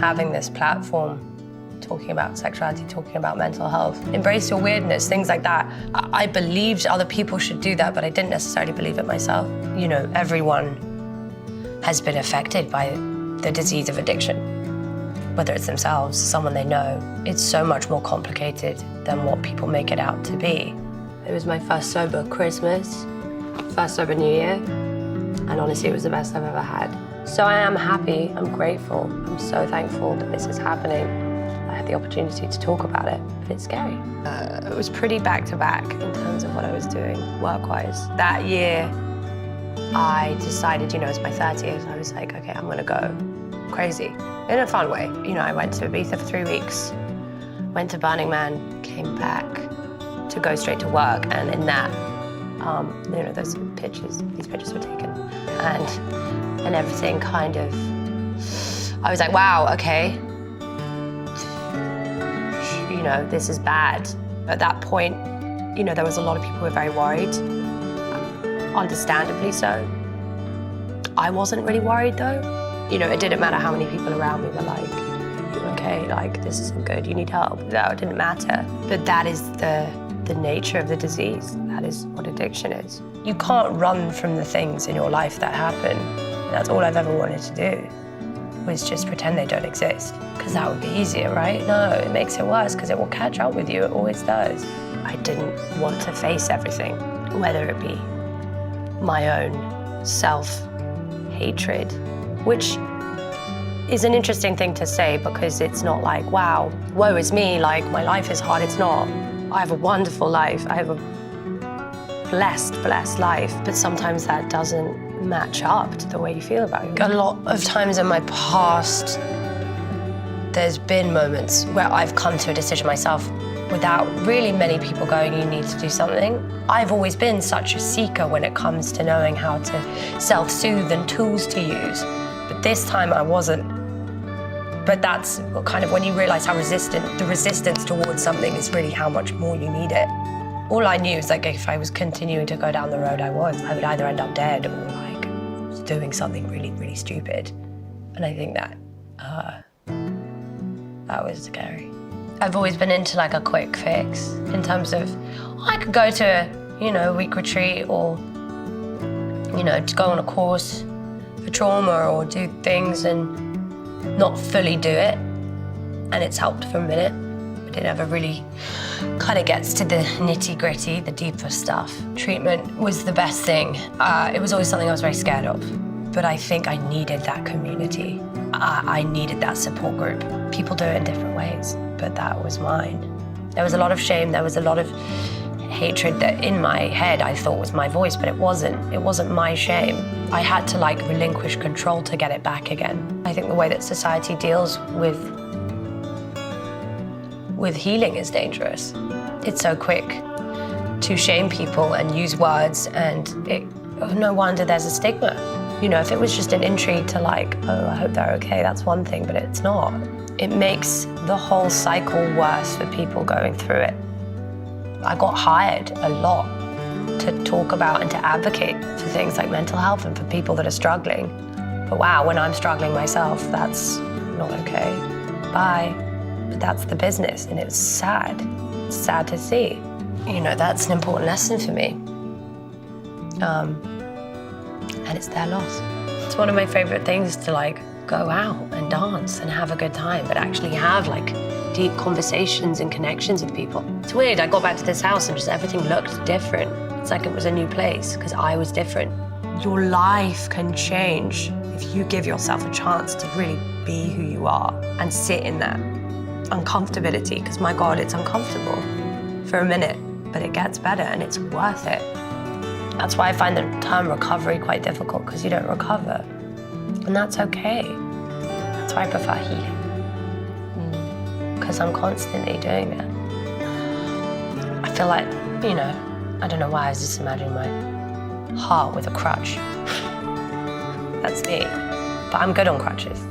having this platform, talking about sexuality, talking about mental health, embrace your weirdness, things like that. I believed other people should do that, but I didn't necessarily believe it myself. You know, everyone has been affected by the disease of addiction, whether it's themselves, someone they know. It's so much more complicated than what people make it out to be. It was my first sober Christmas, first sober New Year, and honestly, it was the best I've ever had. So I am happy, I'm grateful, I'm so thankful that this is happening. I had the opportunity to talk about it, but it's scary. It was pretty back-to-back in terms of what I was doing work-wise. That year, I decided, you know, it's my 30th, I was like, okay, I'm gonna go crazy in a fun way. You know, I went to Ibiza for 3 weeks, went to Burning Man, came back to go straight to work, and in that, you know, these pictures were taken, and everything kind of, I was like, wow, okay, you know, this is bad. At that point, you know, there was a lot of people who were very worried, understandably so. I wasn't really worried though. You know, it didn't matter how many people around me were like, you okay, like, this isn't good, you need help. No, it didn't matter. But that is the nature of the disease. That is what addiction is. You can't run from the things in your life that happen. That's all I've ever wanted to do, was just pretend they don't exist. Because that would be easier, right? No, it makes it worse because it will catch up with you, it always does. I didn't want to face everything, whether it be my own self-hatred, which is an interesting thing to say because it's not like, wow, woe is me, like my life is hard. It's not. I have a wonderful life. I have a blessed life, but sometimes that doesn't match up to the way you feel about it. A lot of times in my past, there's been moments where I've come to a decision myself without really many people going, you need to do something. I've always been such a seeker when it comes to knowing how to self-soothe and tools to use. But this time I wasn't. But that's kind of when you realize how the resistance towards something is really how much more you need it. All I knew is like if I was continuing to go down the road I would either end up dead or like doing something really, really stupid. And I think that was scary. I've always been into like a quick fix in terms of, I could go to, you know, a week retreat or, you know, to go on a course for trauma or do things and not fully do it. And it's helped for a minute, but it never really kind of gets to the nitty-gritty, the deeper stuff. Treatment was the best thing. It was always something I was very scared of, but I think I needed that community. I needed that support group. People do it in different ways, but that was mine. There was a lot of shame, there was a lot of hatred that in my head I thought was my voice, but it wasn't. It wasn't my shame. I had to like relinquish control to get it back again. I think the way that society deals with healing is dangerous. It's so quick to shame people and use words, and no wonder there's a stigma. You know, if it was just an entry to like, oh, I hope they're okay, that's one thing, but it's not. It makes the whole cycle worse for people going through it. I got hired a lot to talk about and to advocate for things like mental health and for people that are struggling. But wow, when I'm struggling myself, that's not okay. Bye. But that's the business, and it's sad. It's sad to see. You know, that's an important lesson for me. And it's their loss. It's one of my favorite things to like go out and dance and have a good time, but actually have like deep conversations and connections with people. It's weird, I got back to this house and just everything looked different. It's like it was a new place because I was different. Your life can change if you give yourself a chance to really be who you are and sit in that uncomfortability, because my God, it's uncomfortable for a minute, but it gets better and it's worth it. That's why I find the term recovery quite difficult, because you don't recover, and that's okay. That's why I prefer healing. Because I'm constantly doing it. I feel like, you know, I don't know why I was just imagining my heart with a crutch. That's me. But I'm good on crutches.